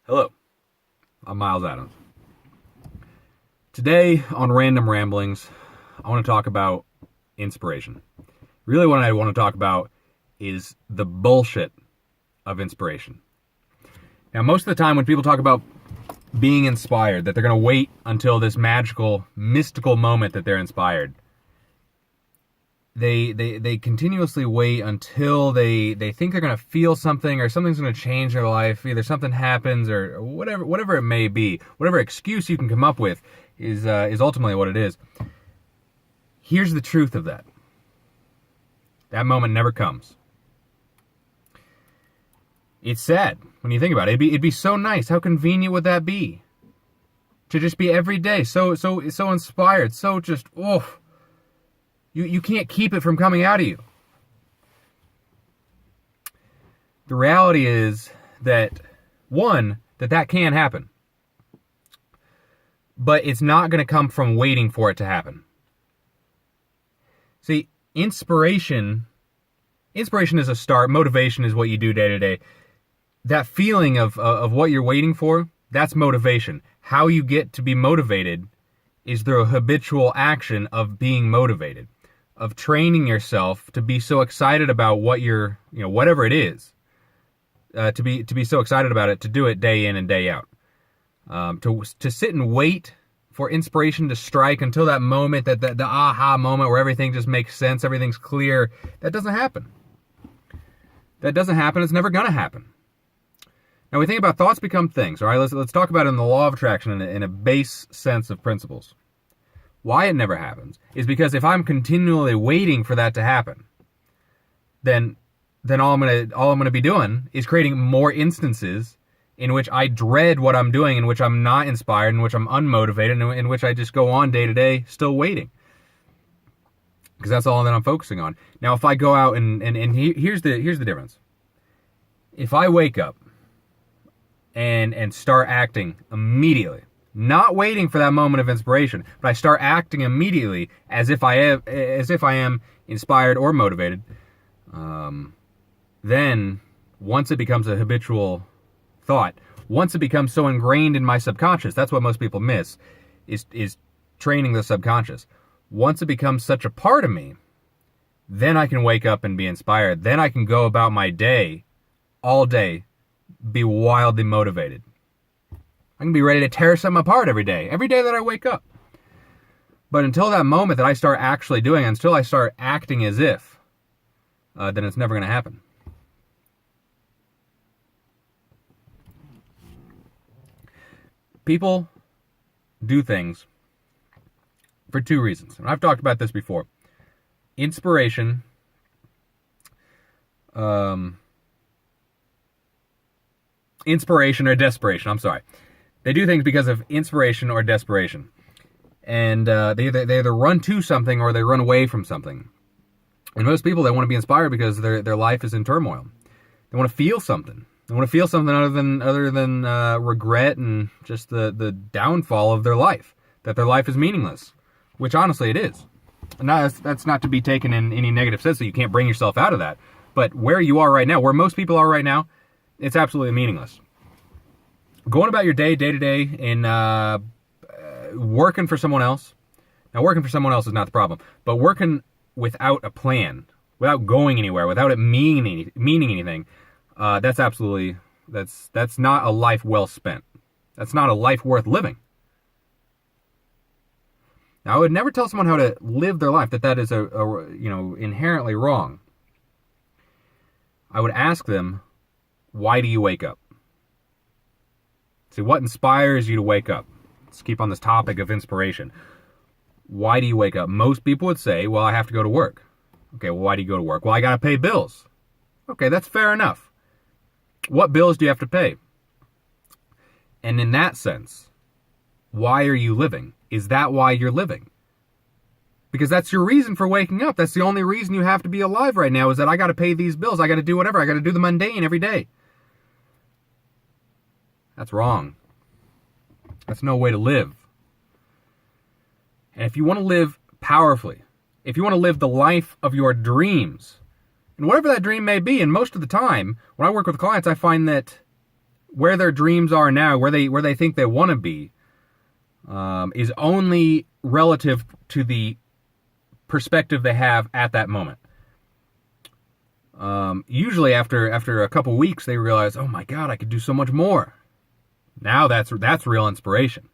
Hello, I'm Miles Adams. Today on Random Ramblings, I want to talk about inspiration. Really, what I want to talk about is the bullshit of inspiration. Now, most of the time when people talk about being inspired, that they're going to wait until this magical, mystical moment that they're inspired, they continuously wait until they think they're going to feel something or something's going to change their life. Either something happens or whatever it may be, whatever excuse you can come up with is ultimately what it is. Here's the truth of that. That moment never comes. It's sad when you think about it. It'd be so nice. How convenient would that be? To just be every day so inspired, so just You can't keep it from coming out of you. The reality is that, one, that can happen. But it's not going to come from waiting for it to happen. See, inspiration is a start. Motivation is what you do day to day. That feeling of what you're waiting for, that's motivation. How you get to be motivated is through a habitual action of being motivated. Of training yourself to be so excited about what you're, whatever it is, to be so excited about it, to do it day in and day out. To sit and wait for inspiration to strike until that moment, the aha moment where everything just makes sense, everything's clear, that doesn't happen. That doesn't happen. It's never going to happen. Now we think about thoughts become things. All right, let's talk about it in the law of attraction in a base sense of principles. Why it never happens is because if I'm continually waiting for that to happen, then all I'm gonna be doing is creating more instances in which I dread what I'm doing, in which I'm not inspired, in which I'm unmotivated, and in which I just go on day to day still waiting. Because that's all that I'm focusing on. Now, if I go out and here's the difference. If I wake up and start acting immediately, not waiting for that moment of inspiration, but I start acting immediately as if I am inspired or motivated, then once it becomes a habitual thought, once it becomes so ingrained in my subconscious, that's what most people miss, is training the subconscious. Once it becomes such a part of me, then I can wake up and be inspired. Then I can go about my day, all day, be wildly motivated. I can be ready to tear something apart every day that I wake up. But until that moment that I start actually doing it, until I start acting as if, then it's never going to happen. People do things for two reasons. And I've talked about this before. Inspiration, inspiration or desperation, I'm sorry. They do things because of inspiration or desperation. And they either run to something or they run away from something. And most people, they want to be inspired because their life is in turmoil. They want to feel something. They want to feel something other than regret and just the downfall of their life. That their life is meaningless. Which honestly it is. And that's not to be taken in any negative sense, so you can't bring yourself out of that. But where you are right now, where most people are right now, it's absolutely meaningless. Going about your day to day in working for someone else. Now, working for someone else is not the problem, but working without a plan, without going anywhere, without it meaning anything, that's not a life well spent. That's not a life worth living. Now, I would never tell someone how to live their life, that is inherently wrong. I would ask them, why do you wake up? See, what inspires you to wake up? Let's keep on this topic of inspiration. Why do you wake up? Most people would say, well, I have to go to work. Okay, well, why do you go to work? Well, I got to pay bills. Okay, that's fair enough. What bills do you have to pay? And in that sense, why are you living? Is that why you're living? Because that's your reason for waking up. That's the only reason you have to be alive right now, is that I got to pay these bills. I got to do whatever. I got to do the mundane every day. That's wrong. That's no way to live. And if you want to live powerfully, if you want to live the life of your dreams, and whatever that dream may be, and most of the time, when I work with clients, I find that where their dreams are now, where they think they want to be, is only relative to the perspective they have at that moment. Usually after a couple weeks, they realize, oh my God, I could do so much more. Now that's real inspiration.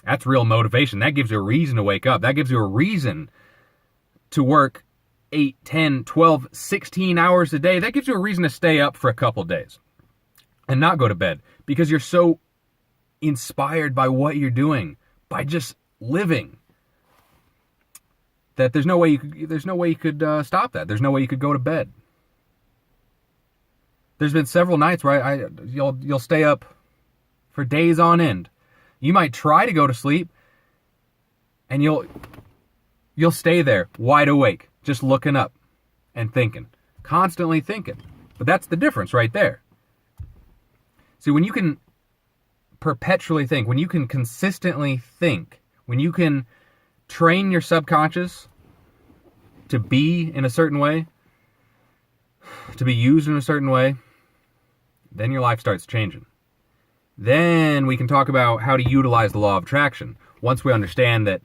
That's real motivation. That gives you a reason to wake up. That gives you a reason to work 8, 10, 12, 16 hours a day. That gives you a reason to stay up for a couple days and not go to bed, because you're so inspired by what you're doing, by just living, that there's no way you could stop that. There's no way you could go to bed. There's been several nights where you'll stay up for days on end. You might try to go to sleep, and you'll stay there wide awake, just looking up and thinking, constantly thinking. But that's the difference right there. See, when you can perpetually think, when you can consistently think, when you can train your subconscious to be in a certain way, to be used in a certain way, then your life starts changing. Then we can talk about how to utilize the law of attraction. Once we understand that,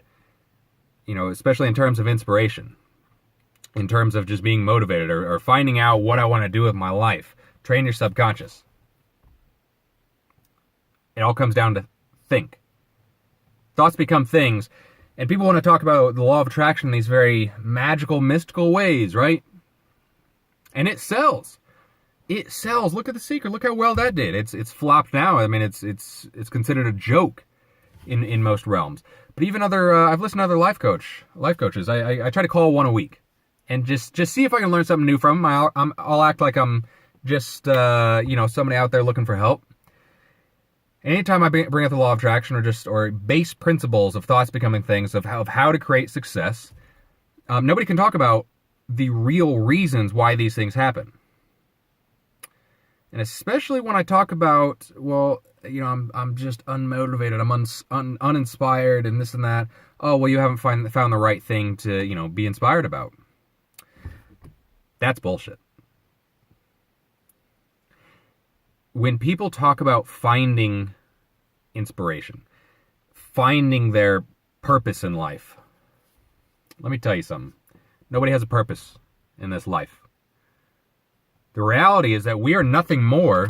especially in terms of inspiration, in terms of just being motivated or finding out what I want to do with my life, train your subconscious. It all comes down to think. Thoughts become things, and people want to talk about the law of attraction in these very magical, mystical ways, right? And it sells. It sells. Look at The Secret. Look how well that did. It's flopped now. I mean, it's considered a joke in most realms. But even I've listened to other life coaches. I try to call one a week, and just see if I can learn something new from them. I'll act like I'm just somebody out there looking for help. Anytime I bring up the law of attraction or base principles of thoughts becoming things, of how to create success, nobody can talk about the real reasons why these things happen. And especially when I talk about, I'm just unmotivated, I'm uninspired, and this and that. Oh, well, you haven't found the right thing to, be inspired about. That's bullshit. When people talk about finding inspiration, finding their purpose in life, let me tell you something. Nobody has a purpose in this life. The reality is that we are nothing more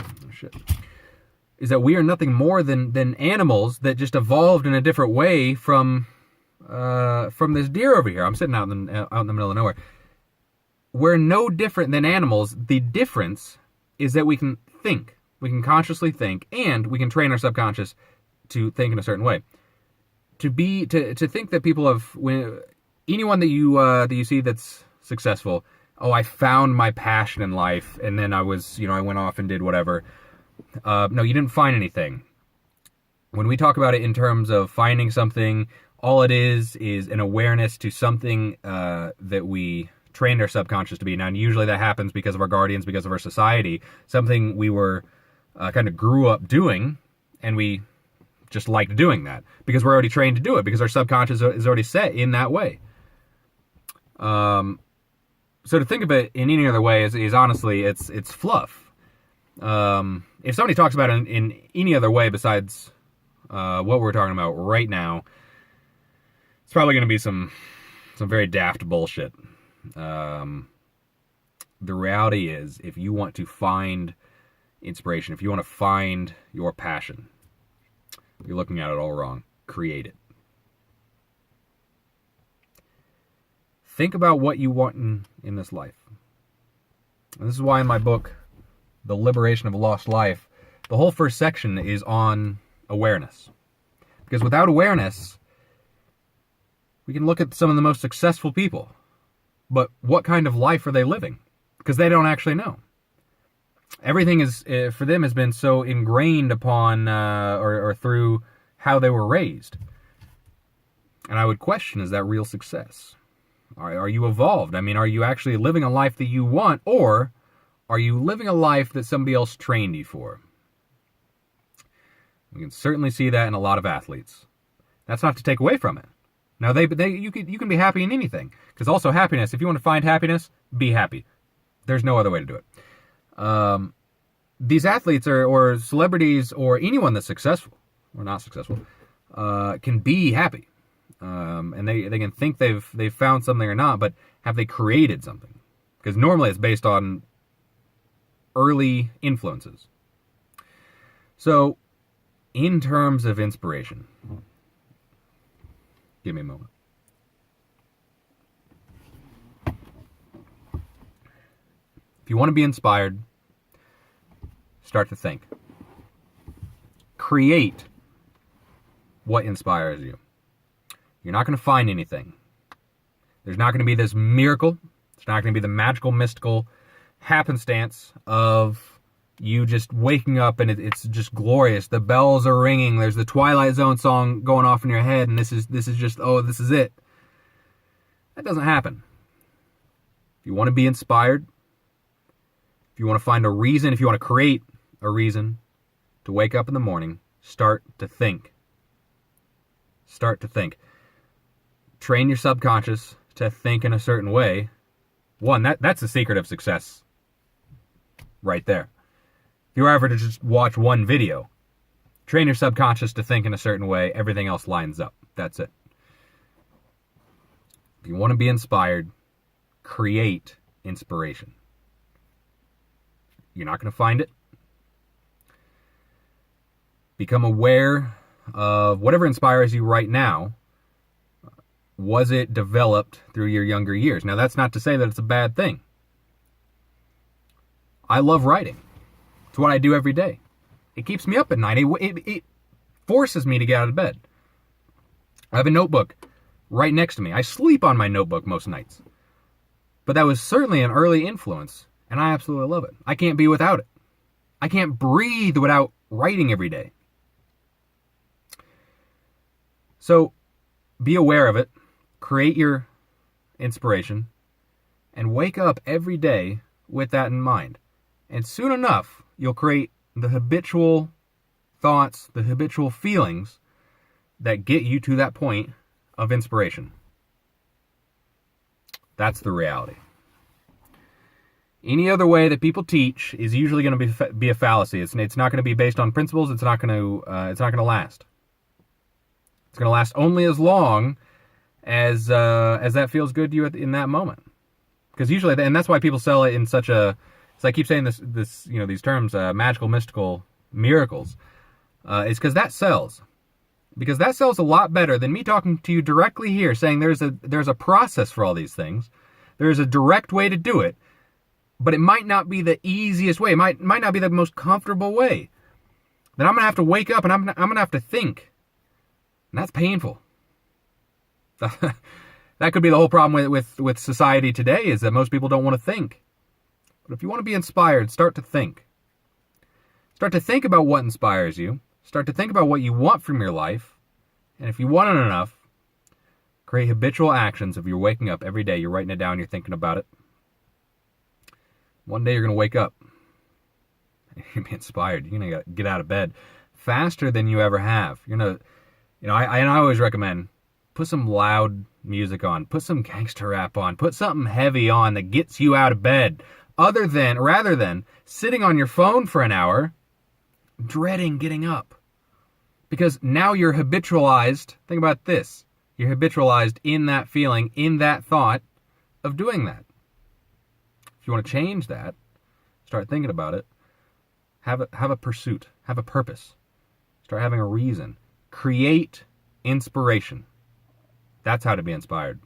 than animals that just evolved in a different way from this deer over here. I'm sitting out in the middle of nowhere. We're no different than animals. The difference is that we can think. We can consciously think, and we can train our subconscious to think in a certain way. To think that people anyone that you see that's successful, oh, I found my passion in life, and then I went off and did whatever. No, you didn't find anything. When we talk about it in terms of finding something, all it is an awareness to something that we trained our subconscious to be. Now, usually that happens because of our guardians, because of our society, something we were kind of grew up doing, and we just liked doing that because we're already trained to do it, because our subconscious is already set in that way. So to think of it in any other way is honestly, it's fluff. If somebody talks about it in any other way besides what we're talking about right now, it's probably going to be some very daft bullshit. The reality is, if you want to find inspiration, if you want to find your passion, you're looking at it all wrong. Create it. Think about what you want in this life. And this is why in my book, The Liberation of a Lost Life, the whole first section is on awareness. Because without awareness, we can look at some of the most successful people, but what kind of life are they living? Because they don't actually know. Everything is for them has been so ingrained upon or through how they were raised. And I would question, is that real success? Are you evolved? I mean, are you actually living a life that you want, or are you living a life that somebody else trained you for? We can certainly see that in a lot of athletes. That's not to take away from it. Now, you can be happy in anything, because also happiness. If you want to find happiness, be happy. There's no other way to do it. these athletes or celebrities or anyone that's successful or not successful can be happy. And they can think they've found something or not, but have they created something? Because normally it's based on early influences. So, in terms of inspiration, give me a moment. If you want to be inspired, start to think. Create what inspires you. You're not going to find anything. There's not going to be this miracle. It's not going to be the magical, mystical happenstance of you just waking up and it's just glorious. The bells are ringing. There's the Twilight Zone song going off in your head, and this is just, oh, this is it. That doesn't happen. If you want to be inspired, if you want to find a reason, if you want to create a reason to wake up in the morning, start to think. Start to think. Train your subconscious to think in a certain way. One, that's the secret of success right there. If you were ever to just watch one video, train your subconscious to think in a certain way, everything else lines up. That's it. If you want to be inspired, create inspiration. You're not going to find it. Become aware of whatever inspires you right now. Was it developed through your younger years? Now, that's not to say that it's a bad thing. I love writing. It's what I do every day. It keeps me up at night. It forces me to get out of bed. I have a notebook right next to me. I sleep on my notebook most nights. But that was certainly an early influence, and I absolutely love it. I can't be without it. I can't breathe without writing every day. So, be aware of it. Create your inspiration. And wake up every day with that in mind. And soon enough, you'll create the habitual thoughts, the habitual feelings that get you to that point of inspiration. That's the reality. Any other way that people teach is usually going to be a fallacy. It's not going to be based on principles. It's not going to last. It's going to last only as long as that feels good to you in that moment. Because usually, and that's why people sell it in such a. So I keep saying this these terms, magical, mystical, miracles, is because that sells. Because that sells a lot better than me talking to you directly here, saying there's a process for all these things. There's a direct way to do it, but it might not be the easiest way. It might not be the most comfortable way. Then I'm gonna have to wake up and I'm gonna have to think, and that's painful. That could be the whole problem with society today, is that most people don't want to think. But if you want to be inspired, start to think. Start to think about what inspires you. Start to think about what you want from your life. And if you want it enough, create habitual actions of you're waking up every day, you're writing it down, you're thinking about it. One day you're going to wake up. You're going to be inspired. You're going to get out of bed faster than you ever have. You're going to, I always recommend put some loud music on, put some gangster rap on, put something heavy on that gets you out of bed. Rather than sitting on your phone for an hour, dreading getting up. Because now you're habitualized, think about this, you're habitualized in that feeling, in that thought of doing that. If you want to change that, start thinking about it, have a pursuit, have a purpose, start having a reason, create inspiration. That's how to be inspired.